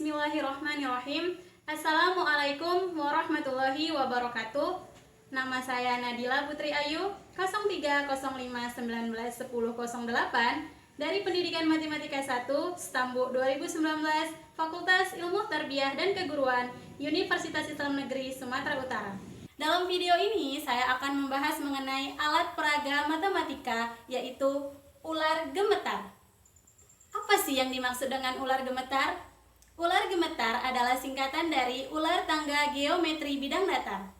Bismillahirrahmanirrahim. Assalamualaikum warahmatullahi wabarakatuh. Nama saya Nadila Putri Ayu, 0305191008 dari Pendidikan Matematika 1, Stambuk 2019, Fakultas Ilmu Tarbiyah dan Keguruan, Universitas Islam Negeri Sumatera Utara. Dalam video ini saya akan membahas mengenai alat peraga matematika, yaitu ular gemetar. Apa sih yang dimaksud dengan ular gemetar? Ular gemetar adalah singkatan dari ular tangga geometri bidang datar.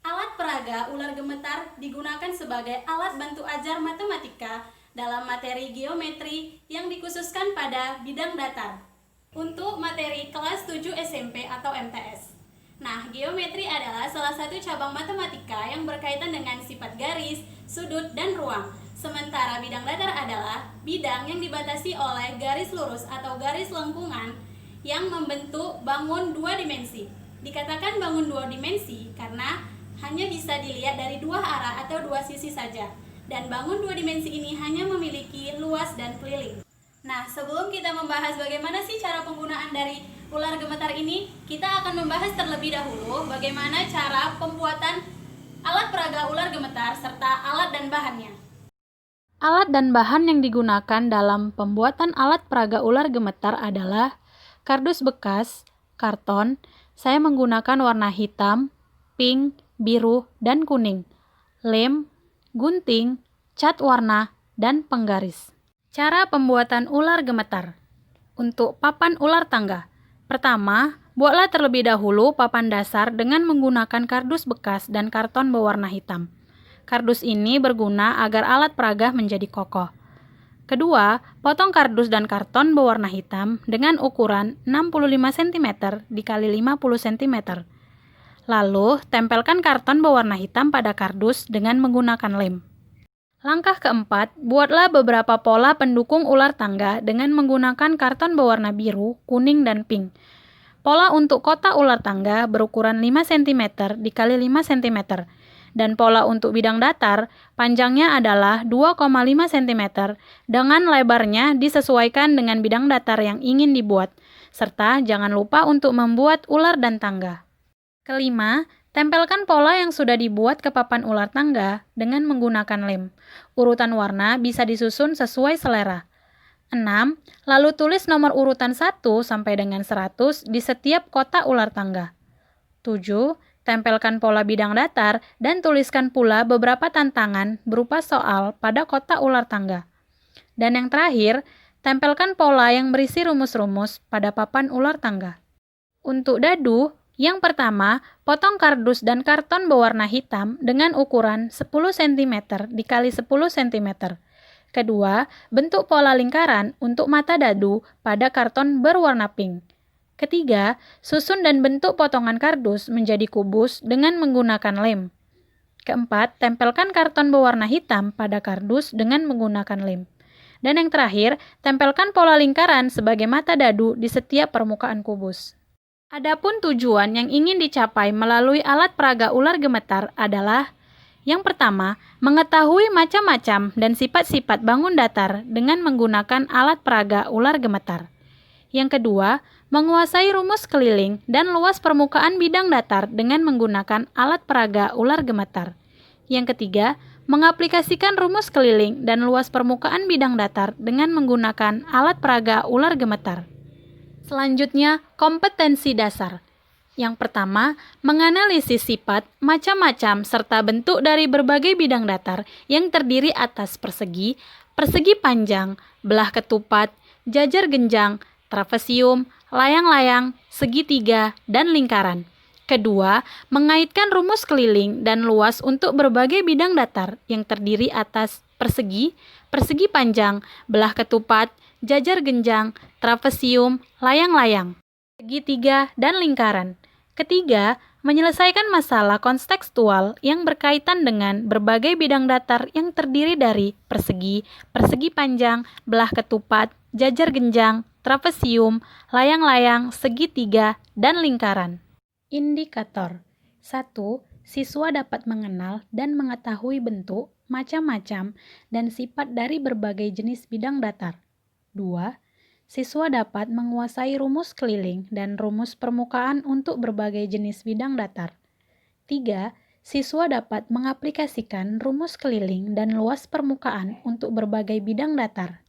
Alat peraga ular gemetar digunakan sebagai alat bantu ajar matematika dalam materi geometri yang dikhususkan pada bidang datar untuk materi kelas 7 SMP atau MTS. Nah, geometri adalah salah satu cabang matematika yang berkaitan dengan sifat garis, sudut, dan ruang. Sementara bidang datar adalah bidang yang dibatasi oleh garis lurus atau garis lengkungan yang membentuk bangun dua dimensi. Dikatakan bangun dua dimensi karena hanya bisa dilihat dari dua arah atau dua sisi saja. Dan bangun dua dimensi ini hanya memiliki luas dan keliling. Nah, sebelum kita membahas bagaimana sih cara penggunaan dari ular gemetar ini, kita akan membahas terlebih dahulu bagaimana cara pembuatan alat peraga ular gemetar serta alat dan bahannya. Alat dan bahan yang digunakan dalam pembuatan alat peraga ular gemetar adalah kardus bekas, karton. Saya menggunakan warna hitam, pink, biru, dan kuning. Lem, gunting, cat warna, dan penggaris. Cara pembuatan ular gemetar. Untuk papan ular tangga. Pertama, buatlah terlebih dahulu papan dasar dengan menggunakan kardus bekas dan karton berwarna hitam. Kardus ini berguna agar alat peraga menjadi kokoh. Kedua, potong kardus dan karton berwarna hitam dengan ukuran 65 cm dikali 50 cm. Lalu, tempelkan karton berwarna hitam pada kardus dengan menggunakan lem. Langkah keempat, buatlah beberapa pola pendukung ular tangga dengan menggunakan karton berwarna biru, kuning, dan pink. Pola untuk kotak ular tangga berukuran 5 cm dikali 5 cm. Dan pola untuk bidang datar, panjangnya adalah 2,5 cm dengan lebarnya disesuaikan dengan bidang datar yang ingin dibuat, serta jangan lupa untuk membuat ular dan tangga. Kelima, tempelkan pola yang sudah dibuat ke papan ular tangga dengan menggunakan lem. Urutan warna bisa disusun sesuai selera. 6. Lalu tulis nomor urutan 1 sampai dengan 100 di setiap kotak ular tangga. 7. Tempelkan pola bidang datar dan tuliskan pula beberapa tantangan berupa soal pada kotak ular tangga. Dan yang terakhir, tempelkan pola yang berisi rumus-rumus pada papan ular tangga. Untuk dadu, yang pertama, potong kardus dan karton berwarna hitam dengan ukuran 10 cm dikali 10 cm. Kedua, bentuk pola lingkaran untuk mata dadu pada karton berwarna pink. Ketiga, susun dan bentuk potongan kardus menjadi kubus dengan menggunakan lem. Keempat, tempelkan karton berwarna hitam pada kardus dengan menggunakan lem. Dan yang terakhir, tempelkan pola lingkaran sebagai mata dadu di setiap permukaan kubus. Adapun tujuan yang ingin dicapai melalui alat peraga ular gemetar adalah: yang pertama, mengetahui macam-macam dan sifat-sifat bangun datar dengan menggunakan alat peraga ular gemetar. Yang kedua, menguasai rumus keliling dan luas permukaan bidang datar dengan menggunakan alat peraga ular gemetar. Yang ketiga, mengaplikasikan rumus keliling dan luas permukaan bidang datar dengan menggunakan alat peraga ular gemetar. Selanjutnya, kompetensi dasar. Yang pertama, menganalisis sifat, macam-macam, serta bentuk dari berbagai bidang datar yang terdiri atas persegi, persegi panjang, belah ketupat, jajar genjang, trapesium, layang-layang, segitiga, dan lingkaran. Kedua, mengaitkan rumus keliling dan luas untuk berbagai bidang datar yang terdiri atas persegi, persegi panjang, belah ketupat, jajar genjang, trapesium, layang-layang, segitiga, dan lingkaran. Ketiga, menyelesaikan masalah kontekstual yang berkaitan dengan berbagai bidang datar yang terdiri dari persegi, persegi panjang, belah ketupat, jajar genjang, trapesium, layang-layang, segitiga, dan lingkaran. Indikator. 1. Siswa dapat mengenal dan mengetahui bentuk, macam-macam, dan sifat dari berbagai jenis bidang datar. 2. Siswa dapat menguasai rumus keliling dan rumus permukaan untuk berbagai jenis bidang datar. 3. Siswa dapat mengaplikasikan rumus keliling dan luas permukaan untuk berbagai bidang datar.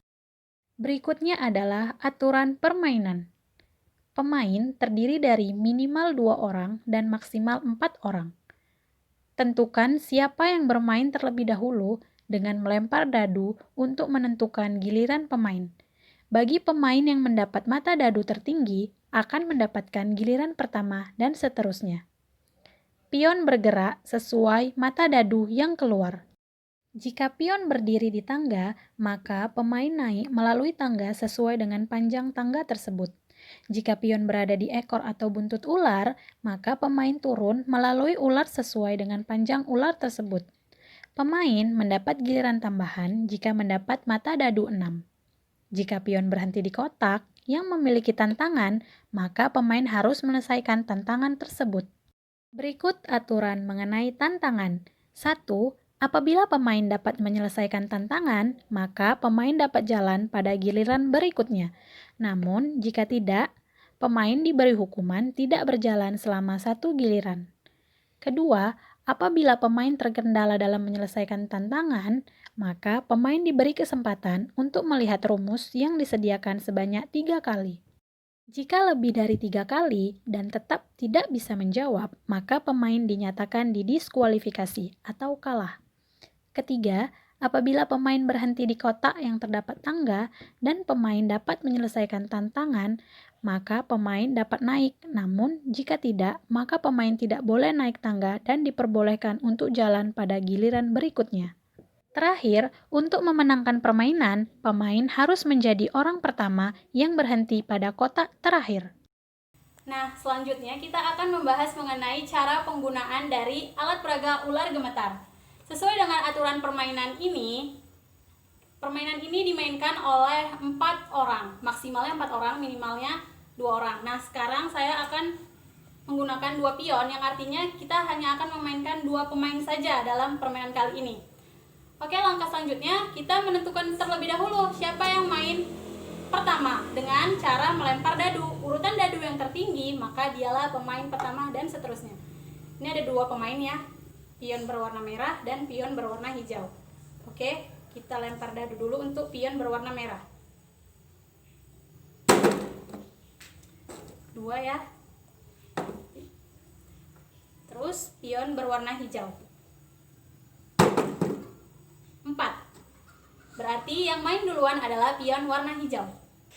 Berikutnya adalah aturan permainan. Pemain terdiri dari minimal 2 orang dan maksimal 4 orang. Tentukan siapa yang bermain terlebih dahulu dengan melempar dadu untuk menentukan giliran pemain. Bagi pemain yang mendapat mata dadu tertinggi, akan mendapatkan giliran pertama dan seterusnya. Pion bergerak sesuai mata dadu yang keluar. Jika pion berdiri di tangga, maka pemain naik melalui tangga sesuai dengan panjang tangga tersebut. Jika pion berada di ekor atau buntut ular, maka pemain turun melalui ular sesuai dengan panjang ular tersebut. Pemain mendapat giliran tambahan jika mendapat mata dadu 6. Jika pion berhenti di kotak yang memiliki tantangan, maka pemain harus menyelesaikan tantangan tersebut. Berikut aturan mengenai tantangan. 1. Apabila pemain dapat menyelesaikan tantangan, maka pemain dapat jalan pada giliran berikutnya. Namun, jika tidak, pemain diberi hukuman tidak berjalan selama 1 giliran. Kedua, apabila pemain terkendala dalam menyelesaikan tantangan, maka pemain diberi kesempatan untuk melihat rumus yang disediakan sebanyak 3 kali. Jika lebih dari 3 kali dan tetap tidak bisa menjawab, maka pemain dinyatakan didiskualifikasi atau kalah. Ketiga, apabila pemain berhenti di kotak yang terdapat tangga dan pemain dapat menyelesaikan tantangan, maka pemain dapat naik. Namun, jika tidak, maka pemain tidak boleh naik tangga dan diperbolehkan untuk jalan pada giliran berikutnya. Terakhir, untuk memenangkan permainan, pemain harus menjadi orang pertama yang berhenti pada kotak terakhir. Nah, selanjutnya kita akan membahas mengenai cara penggunaan dari alat peraga ular gemetar. Sesuai dengan aturan permainan ini dimainkan oleh 4 orang, maksimalnya 4 orang, minimalnya 2 orang. Nah, sekarang saya akan menggunakan 2 pion, yang artinya kita hanya akan memainkan 2 pemain saja dalam permainan kali ini. Oke, langkah selanjutnya kita menentukan terlebih dahulu siapa yang main pertama dengan cara melempar dadu. Urutan dadu yang tertinggi, maka dialah pemain pertama dan seterusnya. Ini ada 2 pemain ya, pion berwarna merah dan pion berwarna hijau. Oke, kita lempar dadu dulu untuk pion berwarna merah. 2 ya. Terus pion berwarna hijau. 4. Berarti yang main duluan adalah pion warna hijau.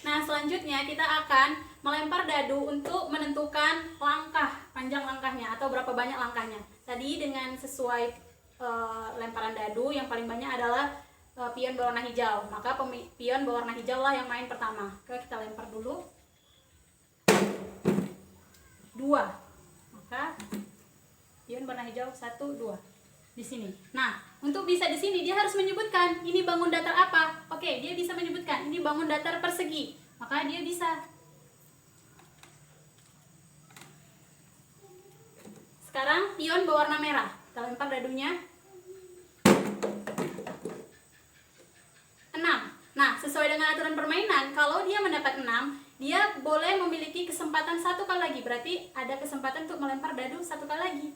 Nah, selanjutnya kita akan melempar dadu untuk menentukan langkah, panjang langkahnya atau berapa banyak langkahnya. Tadi dengan sesuai lemparan dadu, yang paling banyak adalah pion berwarna hijau. Maka pion berwarna hijau lah yang main pertama. Oke, kita lempar dulu. 2. Maka pion berwarna hijau 1, 2. Di sini. Nah, untuk bisa di sini dia harus menyebutkan ini bangun datar apa. Oke, dia bisa menyebutkan ini bangun datar persegi. Maka dia bisa. Sekarang pion berwarna merah. Kita lempar dadunya. 6. Nah, sesuai dengan aturan permainan, kalau dia mendapat 6, dia boleh memiliki kesempatan 1 kali lagi. Berarti ada kesempatan untuk melempar dadu 1 kali lagi.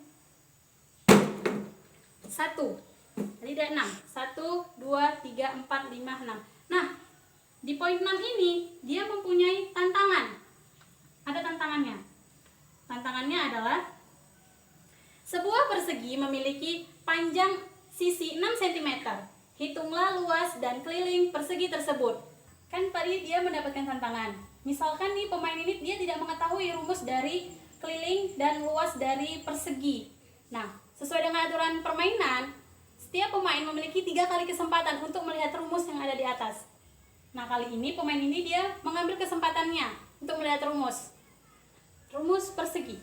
1. Jadi ada 6. 1, 2, 3, 4, 5, 6. Nah, di poin 6 ini dia mempunyai tantangan. Ada tantangannya. Tantangannya adalah sebuah persegi memiliki panjang sisi 6 cm. Hitunglah luas dan keliling persegi tersebut. Kan tadi dia mendapatkan tantangan. Misalkan nih pemain ini dia tidak mengetahui rumus dari keliling dan luas dari persegi. Nah, sesuai dengan aturan permainan, setiap pemain memiliki 3 kali kesempatan untuk melihat rumus yang ada di atas. Nah, kali ini pemain ini dia mengambil kesempatannya untuk melihat rumus persegi.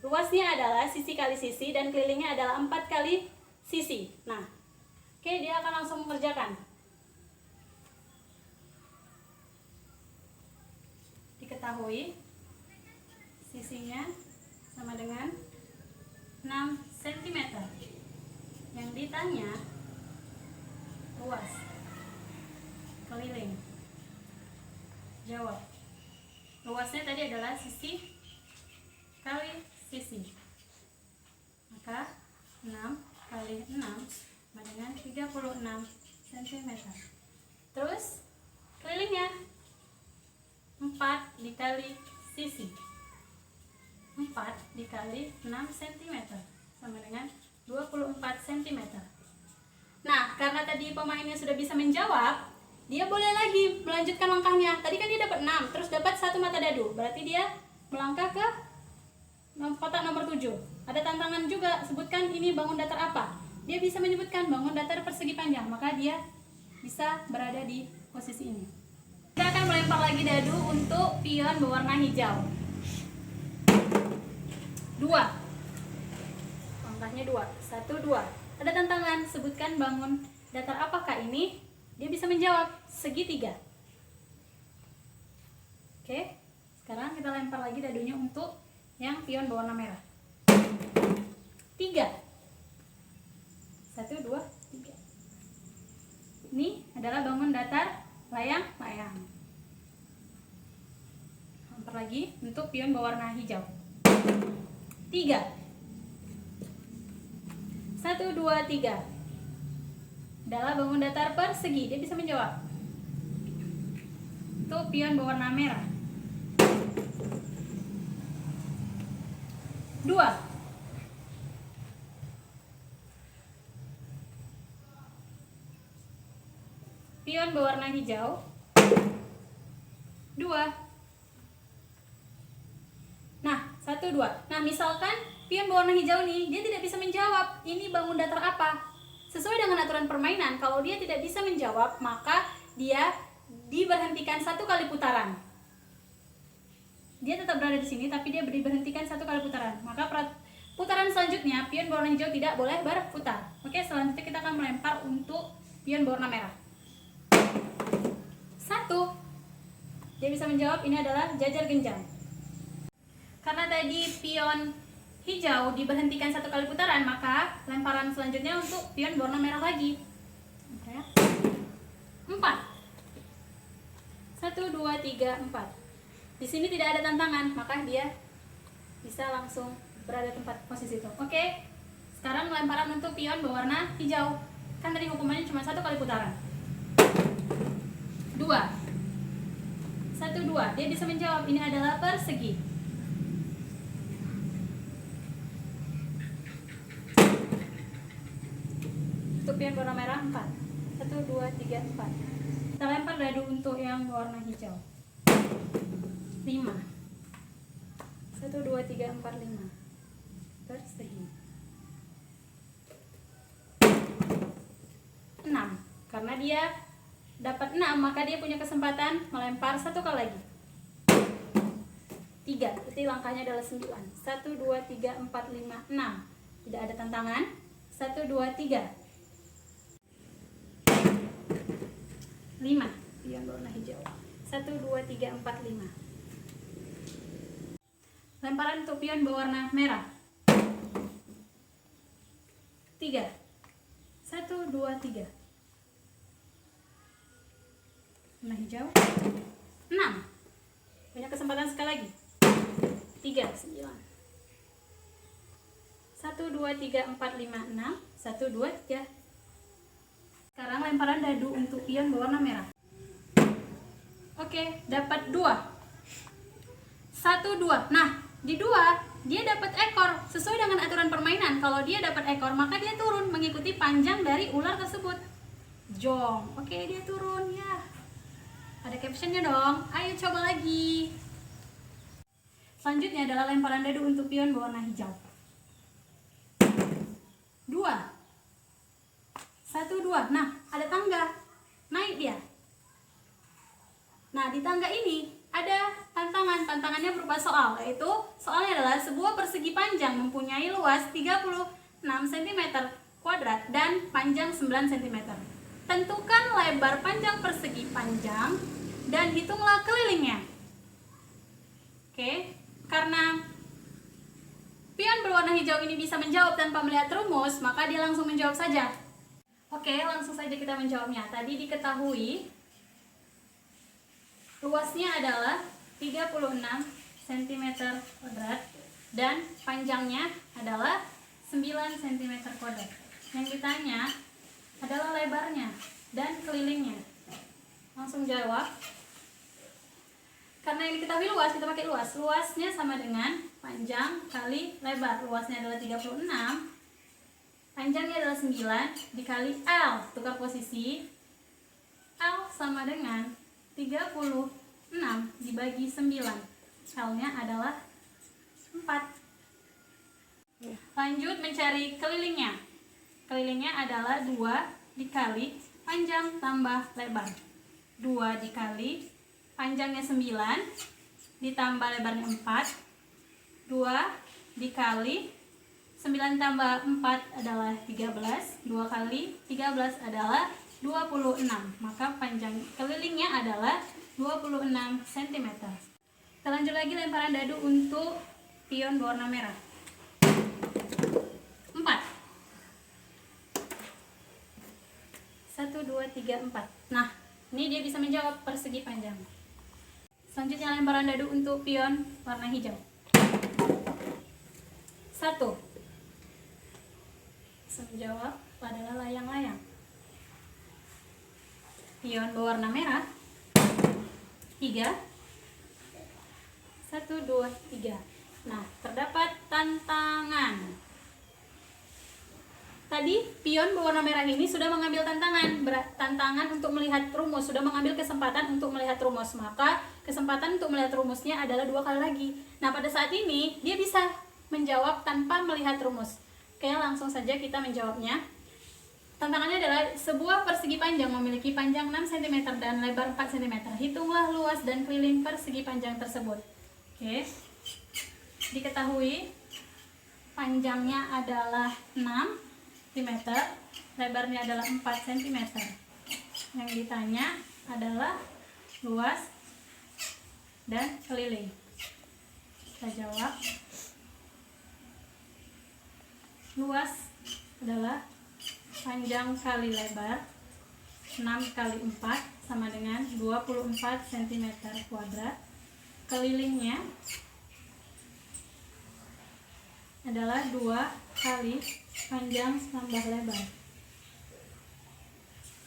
Luasnya adalah sisi kali sisi dan kelilingnya adalah 4 kali sisi. Nah, oke, dia akan langsung mengerjakan. Diketahui sisinya sama dengan 6 cm. Yang ditanya luas keliling Jawab. Luasnya tadi adalah sisi kali sisi. Maka 6 kali 6 sama dengan 36 cm. Terus kelilingnya 4 dikali sisi. 4 dikali 6 cm sama dengan 24 cm. Nah, karena tadi pemainnya sudah bisa menjawab, dia boleh lagi melanjutkan langkahnya. Tadi kan dia dapat 6, terus dapat 1 mata dadu. Berarti dia melangkah ke kotak nomor 7. Ada tantangan juga, sebutkan ini bangun datar apa. Dia bisa menyebutkan bangun datar persegi panjang, maka dia bisa berada di posisi ini. Kita akan melempar lagi dadu untuk pion berwarna hijau. 2. Langkahnya 2. 1, 2. Ada tantangan, sebutkan bangun datar apakah ini. Dia bisa menjawab segitiga. Oke, sekarang kita lempar lagi dadunya untuk yang pion berwarna merah. 3. 1, 2, 3. Ini adalah bangun datar layang-layang. Lempar lagi untuk pion berwarna hijau. 3. 1, 2, 3. Adalah bangun datar persegi. Dia bisa menjawab. Untuk pion berwarna merah. 2. Pion berwarna hijau. 2. Nah, 1, 2. Nah, misalkan pion berwarna hijau nih, dia tidak bisa menjawab ini bangun datar apa. Sesuai dengan aturan permainan, kalau dia tidak bisa menjawab, maka dia diberhentikan 1 kali putaran. Dia tetap berada di sini, tapi dia diberhentikan 1 kali putaran. Maka putaran selanjutnya, pion berwarna hijau tidak boleh berputar. Oke, selanjutnya kita akan melempar untuk pion berwarna merah. 1. Dia bisa menjawab ini adalah jajar genjang. Karena tadi pion hijau diberhentikan 1 kali putaran, maka lemparan selanjutnya untuk pion berwarna merah lagi. 4. 1, 2, 3, 4. Di sini tidak ada tantangan, maka dia bisa langsung berada tempat posisi itu. Oke, sekarang lemparan untuk pion berwarna hijau. Kan tadi hukumannya cuma 1 kali putaran. 2. 1, 2. Dia bisa menjawab ini adalah persegi. Untuk pion berwarna merah 4. 1, 2, 3, 4. Kita lempar dadu untuk yang warna hijau. 5. 1, 2, 3, 4, 5. Persegi. 6. Karena dia dapat 6, maka dia punya kesempatan melempar 1 kali lagi. 3. Berarti langkahnya adalah 9. 1, 2, 3, 4, 5, 6. Tidak ada tantangan. 1, 2, 3. 5. Pion berwarna hijau. 1, 2, 3, 4, 5. Lemparan untuk pion berwarna merah. 3. 1, 2, 3. Warna hijau. 6. Punya kesempatan sekali lagi. 3, 9. 1, 2, 3, 4, 5, 6. 1, 2, 3. Sekarang lemparan dadu untuk pion berwarna merah. Oke, dapat 2. 1, 2. Nah, di 2 dia dapat ekor. Sesuai dengan aturan permainan, kalau dia dapat ekor, maka dia turun mengikuti panjang dari ular tersebut. Jong. Oke, dia turun ya. Ada captionnya dong. Ayo coba lagi. Selanjutnya adalah lemparan dadu untuk pion berwarna hijau. 2. 1, 2. Nah, ada tangga. Naik dia. Nah, di tangga ini ada tantangan. Tantangannya berupa soal, yaitu soalnya adalah sebuah persegi panjang mempunyai luas 36 cm kuadrat dan panjang 9 cm. Tentukan lebar panjang persegi panjang dan hitunglah kelilingnya. Oke, karena pion berwarna hijau ini bisa menjawab tanpa melihat rumus, maka dia langsung menjawab saja. Oke, langsung saja kita menjawabnya. Tadi diketahui luasnya adalah 36 cm kuadrat dan panjangnya adalah 9 cm kuadrat. Yang ditanya adalah lebarnya dan kelilingnya. Langsung jawab. Karena ini diketahui luas, kita pakai luas. Luasnya sama dengan panjang kali lebar. Luasnya adalah 36, panjangnya adalah 9 dikali L. Tukar posisi. L sama dengan 36 dibagi 9. L-nya adalah 4. Lanjut mencari kelilingnya. Kelilingnya adalah 2 dikali panjang tambah lebar. 2 dikali panjangnya 9 ditambah lebarnya 4. 2 dikali 9 tambah 4 adalah 13. 2 kali 13 adalah 26. Maka panjang kelilingnya adalah 26 cm. Kita lanjut lagi lemparan dadu untuk pion berwarna merah. 4. 1, 2, 3, 4. Nah, ini dia bisa menjawab persegi panjang. Selanjutnya lemparan dadu untuk pion warna hijau. 1. Bisa menjawab adalah layang-layang. Pion berwarna merah. 3. 1, 2, 3. Nah, terdapat tantangan. Tadi pion berwarna merah ini sudah mengambil tantangan untuk melihat rumus, sudah mengambil kesempatan untuk melihat rumus. Maka kesempatan untuk melihat rumusnya adalah 2 kali lagi. Nah, pada saat ini dia bisa menjawab tanpa melihat rumus. Oke, langsung saja kita menjawabnya. Tantangannya adalah sebuah persegi panjang memiliki panjang 6 cm dan lebar 4 cm. Hitunglah luas dan keliling persegi panjang tersebut. Oke. Diketahui panjangnya adalah 6 cm, lebarnya adalah 4 cm. Yang ditanya adalah luas dan keliling. Kita jawab. Luas adalah panjang kali lebar 6 kali 4 sama dengan 24 cm kuadrat. Kelilingnya adalah 2 kali panjang tambah lebar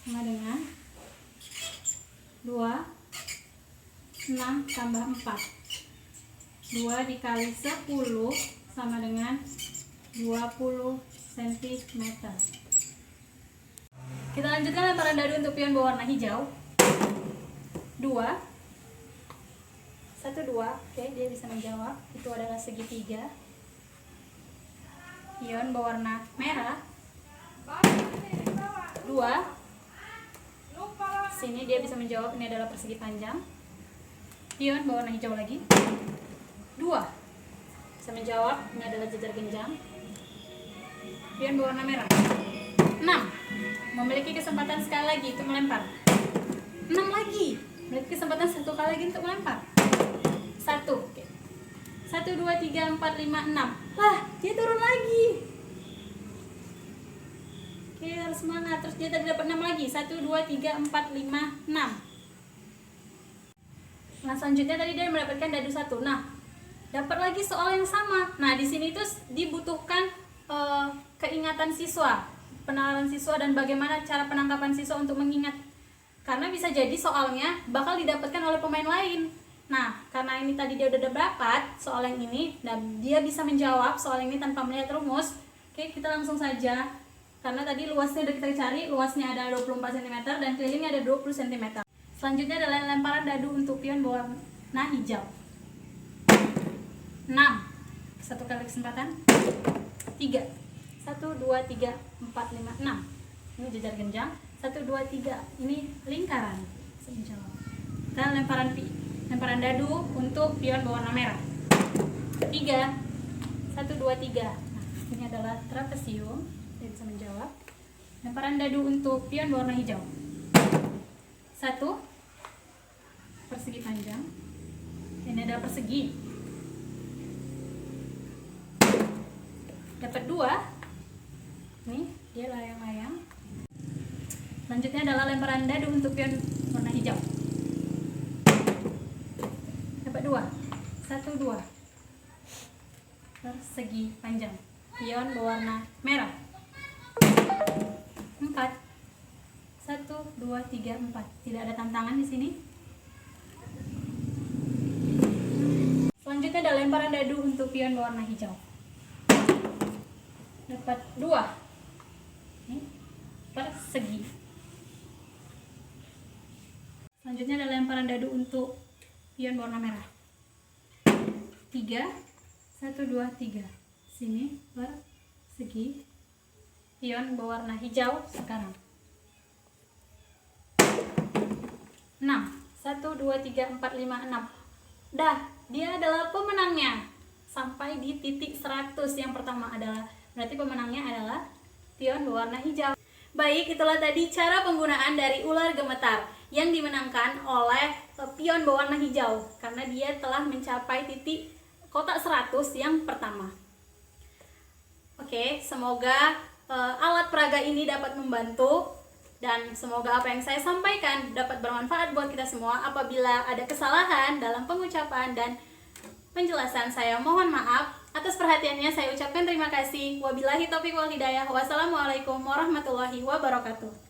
sama dengan 6 tambah 4. 2 dikali 10 sama dengan 20 cm. Kita lanjutkan lemparan dadu untuk pion berwarna hijau. 2. 1, 2. Oke, dia bisa menjawab. Itu adalah segitiga. Pion berwarna merah. 2. Sini dia bisa menjawab, ini adalah persegi panjang. Pion berwarna hijau lagi. 2. Bisa menjawab, ini adalah jejer genjang. Pion berwarna merah. 6. Memiliki kesempatan sekali lagi untuk melempar. 6 lagi. Memiliki kesempatan 1 kali lagi untuk melempar. 1. Oke. 1, 2, 3, 4, 5, 6. Lah, dia turun lagi. Oke, harus semangat. Terus dia tadi dapat 6 lagi. 1, 2, 3, 4, 5, 6. Nah, selanjutnya tadi dia mendapatkan dadu 1. Nah, dapat lagi soal yang sama. Nah, di sini tuh dibutuhkan keingatan siswa, penalaran siswa dan bagaimana cara penangkapan siswa untuk mengingat. Karena bisa jadi soalnya bakal didapatkan oleh pemain lain. Nah, karena ini tadi dia udah dapat soal yang ini dan dia bisa menjawab soal ini tanpa melihat rumus. Oke, kita langsung saja. Karena tadi luasnya udah kita cari, luasnya ada 24 cm dan kelilingnya ada 20 cm. Selanjutnya adalah lemparan dadu untuk pion berwarna hijau. 6. Satu kali kesempatan. 3. 1, 2, 3, 4, 5, 6. Ini jejer genjang. 1, 2, 3. Ini lingkaran. Kita lemparan dadu untuk pion berwarna merah. 3. 1, 2, 3. Nah, ini adalah trapesium. Dia bisa menjawab. Lemparan dadu untuk pion berwarna hijau. 1. Persegi panjang. Ini adalah persegi. Dapat 2. Nih, dia layang-layang. Selanjutnya adalah lemparan dadu untuk pion warna hijau. 1. dapat 2. 1 2. Persegi panjang. Pion berwarna merah. 4. 1 2 3 4. Tidak ada tantangan di sini. Selanjutnya ada lemparan dadu untuk pion berwarna hijau. Dapat 2. Ini persegi. Selanjutnya ada lemparan dadu untuk pion berwarna merah. 3. 1 2 3. Sini persegi. Pion berwarna hijau sekarang. 6. 1 2 3 4 5 6. Dah, dia adalah pemenangnya. Sampai di titik 100 yang pertama adalah, berarti pemenangnya adalah pion berwarna hijau. Baik, itulah tadi cara penggunaan dari ular gemetar yang dimenangkan oleh pion berwarna hijau karena dia telah mencapai titik kotak 100 yang pertama. Oke, semoga alat peraga ini dapat membantu dan semoga apa yang saya sampaikan dapat bermanfaat buat kita semua. Apabila ada kesalahan dalam pengucapan dan penjelasan, saya mohon maaf. Atas perhatiannya saya ucapkan terima kasih. Wabillahi taufiq wal hidayah. Wassalamualaikum warahmatullahi wabarakatuh.